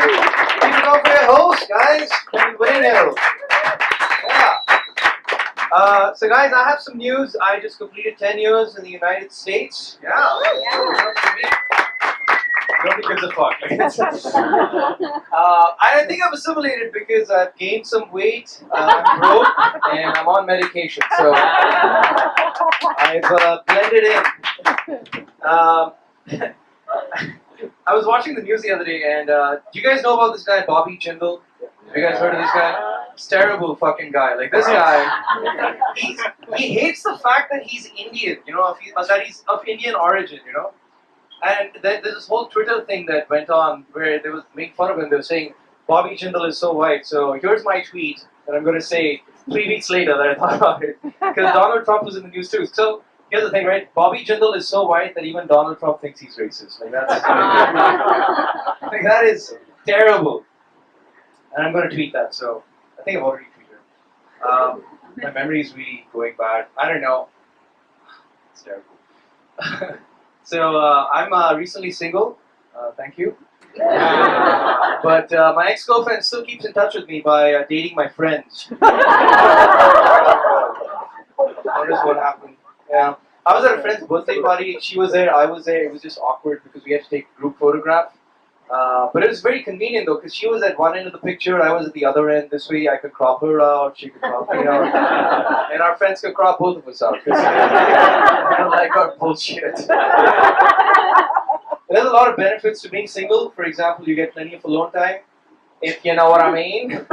Keep it up for your host, guys. Bueno. Yeah. So guys, I have some news. I just completed 10 years in the United States. Yeah. Nobody gives a fuck. I think I'm assimilated because I've gained some weight, I'm broke, and I'm on medication. So I've blended in. I was watching the news the other day, and do you guys know about this guy, Bobby Jindal? Have you guys heard of this guy? It's terrible fucking guy. Like this guy, he hates the fact that he's Indian, you know, that he's of Indian origin, you know. And there's this whole Twitter thing that went on where they was making fun of him. They were saying Bobby Jindal is so white. So here's my tweet that I'm going to say 3 weeks later that I thought about it because Donald Trump was in the news too. So here's the thing, right? Bobby Jindal is so white that even Donald Trump thinks he's racist. Like that's like that is terrible. And I'm going to tweet that. So I think I've already tweeted. My memory is really going bad. I don't know. It's terrible. So I'm recently single. Thank you. But my ex-girlfriend still keeps in touch with me by dating my friends. Notice what happened. Yeah. I was at a friend's birthday party. She was there. I was there. It was just awkward because we had to take a group photograph. But it was very convenient though, because she was at one end of the picture, I was at the other end. This way I could crop her out, she could crop me out, and our friends could crop both of us out. Because they don't like our bullshit. There's a lot of benefits to being single. For example, you get plenty of alone time, if you know what I mean.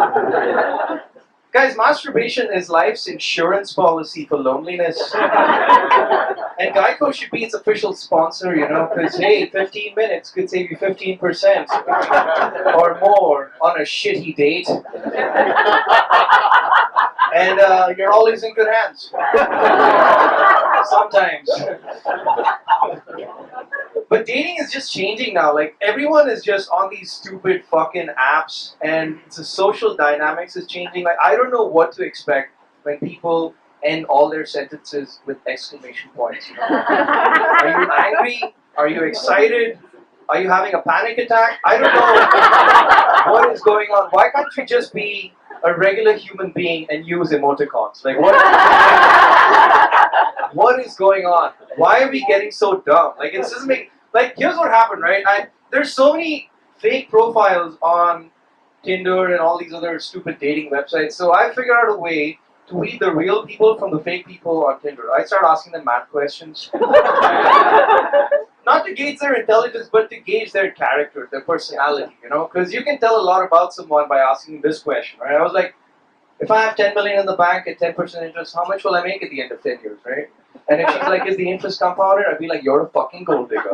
Guys, masturbation is life's insurance policy for loneliness. And Geico should be its official sponsor, you know, because hey, 15 minutes could save you 15% or more on a shitty date. And you're always in good hands. Sometimes. But dating is just changing now. Like, everyone is just on these stupid fucking apps, and the social dynamics is changing. Like, I don't know what to expect when people end all their sentences with exclamation points. You know? Are you angry? Are you excited? Are you having a panic attack? I don't know what is going on. Why can't you just be a regular human being and use emoticons? Like, what is going on? Why are we getting so dumb? Like, it doesn't make... Like, here's what happened, right? There's so many fake profiles on Tinder and all these other stupid dating websites. So I figured out a way to weed the real people from the fake people on Tinder. I start asking them math questions. Not to gauge their intelligence, but to gauge their character, their personality, you know? Because you can tell a lot about someone by asking this question, right? I was like, if I have 10 million in the bank at 10% interest, how much will I make at the end of 10 years, right? And if she's like, is the interest compounded? I'd be like, you're a fucking gold digger.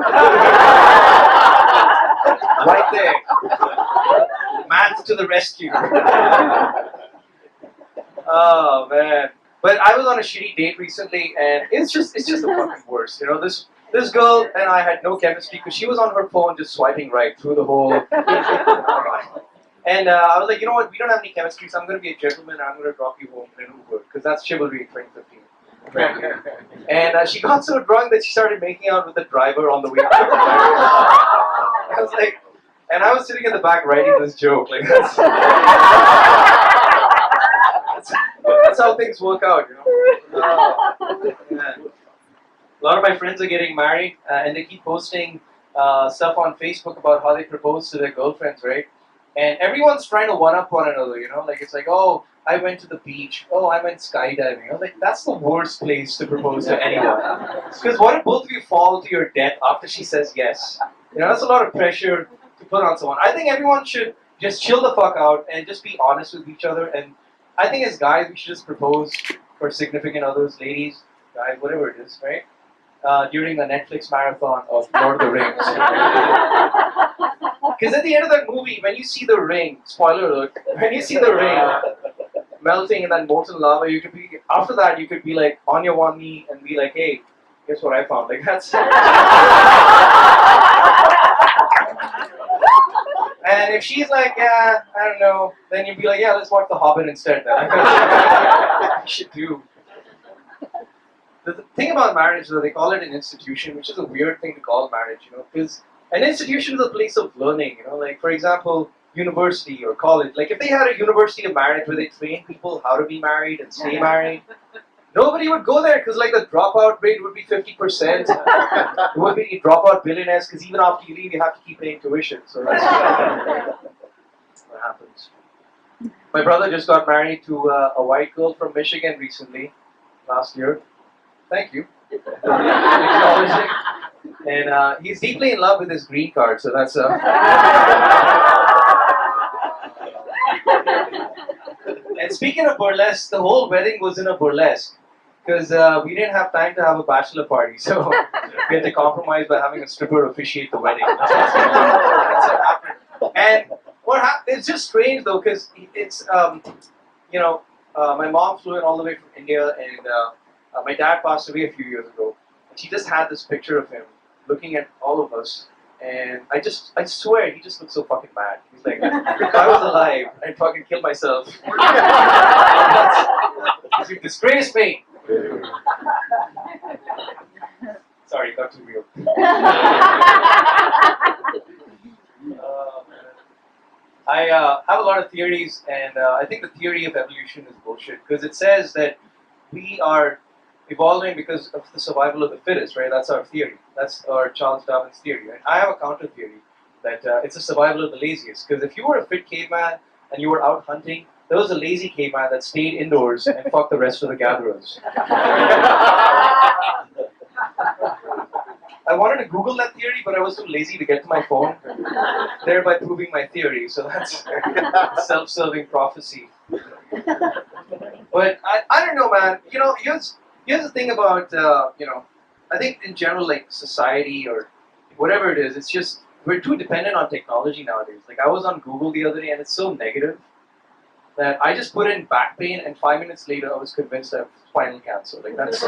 Right there. Maths to the rescue. Oh, man. But I was on a shitty date recently, and it's just the fucking worst. You know, this girl and I had no chemistry because she was on her phone just swiping right through the whole... And I was like, you know what, we don't have any chemistry, so I'm going to be a gentleman and I'm going to drop you home in an Uber, because that's chivalry in 2015. And she got so drunk that she started making out with the driver on the way. I was like, and I was sitting in the back writing this joke, like that's how things work out, you know. Yeah. A lot of my friends are getting married, and they keep posting stuff on Facebook about how they propose to their girlfriends, right? And everyone's trying to one-up one another, you know? Like, it's like, oh, I went to the beach. Oh, I went skydiving. I was like, that's the worst place to propose to anyone. Because what if both of you fall to your death after she says yes? You know, that's a lot of pressure to put on someone. I think everyone should just chill the fuck out and just be honest with each other. And I think as guys, we should just propose for significant others, ladies, guys, whatever it is, right? During the Netflix marathon of Lord of the Rings. Because at the end of that movie, when you see the ring, spoiler alert, when you see the ring melting in that molten lava, you could be, after that, you could be like on your one knee and be like, hey, guess what I found? Like, that's... And if she's like, yeah, I don't know, then you'd be like, yeah, let's watch The Hobbit instead then. I should do. The thing about marriage is that they call it an institution, which is a weird thing to call marriage, you know, because an institution is a place of learning, you know, like, for example, university or college. Like if they had a university of marriage where they train people how to be married and stay married, nobody would go there because like the dropout rate would be 50%. It would be dropout billionaires because even after you leave, you have to keep paying tuition. So that's what happens. My brother just got married to a white girl from Michigan recently, last year. Thank you. Acknowledging. And he's deeply in love with his green card, so that's And speaking of burlesque, the whole wedding was in a burlesque because we didn't have time to have a bachelor party, so we had to compromise by having a stripper officiate the wedding. That's what happened. And what happened? It's just strange though, because it's my mom flew in all the way from India, and my dad passed away a few years ago. And she just had this picture of him looking at all of us, and I swear, he just looked so fucking mad. He's like, if I was alive, I'd fucking kill myself. You disgrace me. Sorry, got too real. I have a lot of theories, and I think the theory of evolution is bullshit because it says that we are evolving because of the survival of the fittest, right? That's our theory. That's our Charles Darwin's theory. Right? I have a counter theory that it's the survival of the laziest. Because if you were a fit caveman and you were out hunting, there was a lazy caveman that stayed indoors and fucked the rest of the gatherers. I wanted to Google that theory, but I was too lazy to get to my phone, thereby proving my theory. So that's self-serving prophecy. But I don't know, man. Here's the thing about I think in general, like society or whatever it is, it's just we're too dependent on technology nowadays. Like I was on Google the other day, and it's so negative that I just put in back pain, and 5 minutes later, I was convinced I have spinal cancer. Like that's.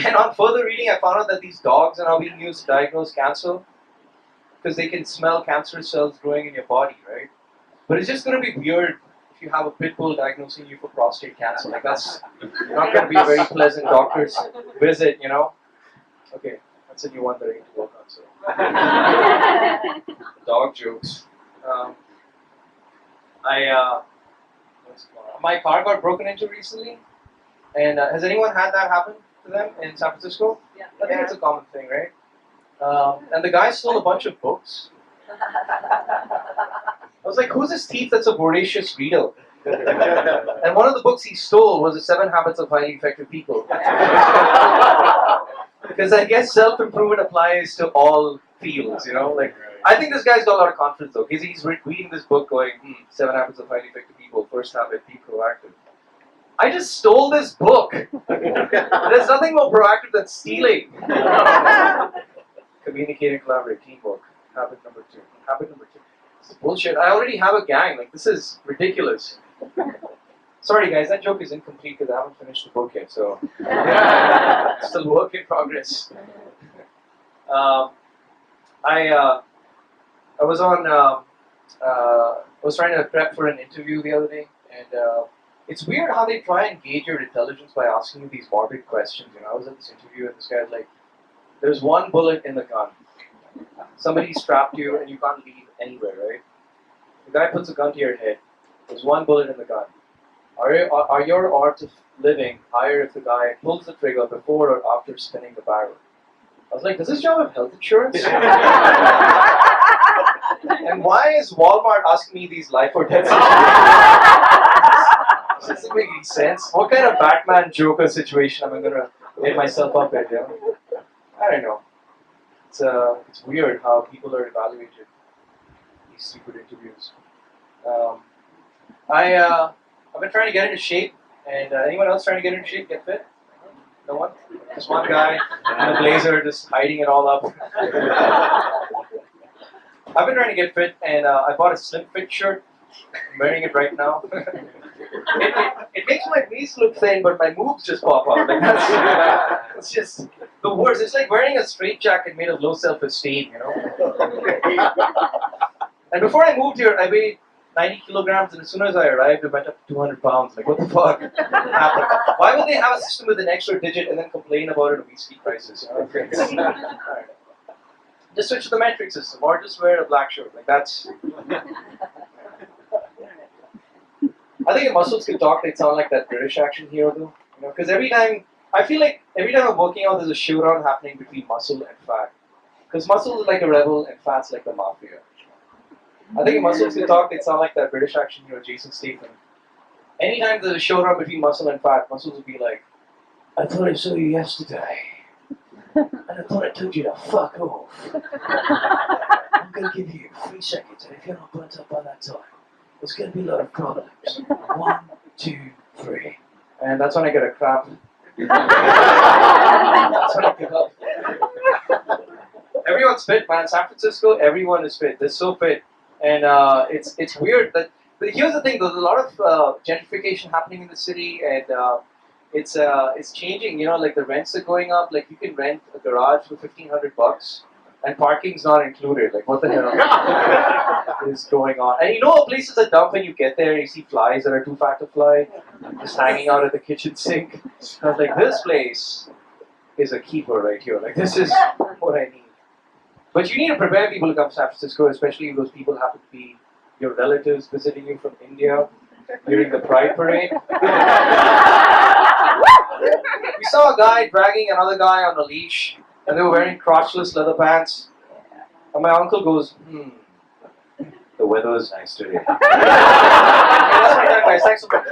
And on further reading, I found out that these dogs are now being used to diagnose cancer because they can smell cancerous cells growing in your body, right? But it's just going to be weird if you have a pit bull diagnosing you for prostate cancer. Like that's not going to be a very pleasant doctor's visit, you know? Okay, that's a new one that I need to work on. So, dog jokes. My car got broken into recently, and has anyone had that happen to them in San Francisco? Yeah. I think it's a common thing, right? And the guy stole a bunch of books. I was like, who's this thief that's a voracious reader? And one of the books he stole was The 7 Habits of Highly Effective People. Because I guess self-improvement applies to all fields, you know? Like, I think this guy's got a lot of confidence though, because he's reading this book going, 7 Habits of Highly Effective People, first habit, be proactive. I just stole this book. There's nothing more proactive than stealing. Communicate and collaborate, teamwork. Habit number 2. Habit number 2. This is bullshit. I already have a gang. Like, this is ridiculous. Sorry guys, that joke is incomplete because I haven't finished the book yet, so still work in progress. I was trying to prep for an interview the other day, and it's weird how they try and gauge your intelligence by asking you these morbid questions. You know, I was at this interview and this guy's like, "There's one bullet in the gun. Somebody strapped you and you can't leave anywhere, right? The guy puts a gun to your head. There's one bullet in the gun. Are your odds of living higher if the guy pulls the trigger before or after spinning the barrel?" I was like, does this job have health insurance? And why is Walmart asking me these life or death situations? This doesn't make any sense. What kind of Batman Joker situation am I going to get myself up in? You know? I don't know. It's weird how people are evaluated these stupid interviews. I've been trying to get into shape, and anyone else trying to get into shape, get fit? No one? Just one guy in a blazer just hiding it all up. I've been trying to get fit, and I bought a slim fit shirt. I'm wearing it right now. It makes my knees look thin, but my moves just pop out. Like it's just the worst. It's like wearing a straitjacket made of low self-esteem, you know? And before I moved here, I weighed 90 kilograms, and as soon as I arrived, I went up 200 pounds. Like, what the fuck happened? Why would they have a system with an extra digit and then complain about it obesity crisis? You know? just switch to the metric system, or just wear a black shirt. Like that's. I think if muscles could talk, they'd sound like that British action hero, though. You know, because I feel like every time I'm working out, there's a showdown happening between muscle and fat. Because muscle is like a rebel, and fat's like the mafia. I think if muscles could talk, they'd sound like that British action hero, Jason Statham. Anytime there's a showdown between muscle and fat, muscles would be like, I thought I saw you yesterday, and I thought I told you to fuck off. I'm gonna give you 3 seconds, and if you're not burnt up by that time, there's gonna be a lot of problems. 1, 2, 3. And that's when I get a cramp. That's when I give up. Everyone's fit, man. San Francisco, everyone is fit. They're so fit. And it's weird that. But here's the thing: there's a lot of gentrification happening in the city, and it's changing. You know, like the rents are going up. Like you can rent a garage for $1,500, and parking's not included. Like what the hell is going on? And you know, places are dumb when you get there. And you see flies that are too fat to fly, just hanging out at the kitchen sink. I was like, this place is a keeper right here. Like this is what I need. But you need to prepare people to come to San Francisco, especially if those people happen to be your relatives visiting you from India during the Pride Parade. We saw a guy dragging another guy on a leash, and they were wearing crotchless leather pants. And my uncle goes, the weather is nice today. Okay, that's my time, guys. Thanks so much.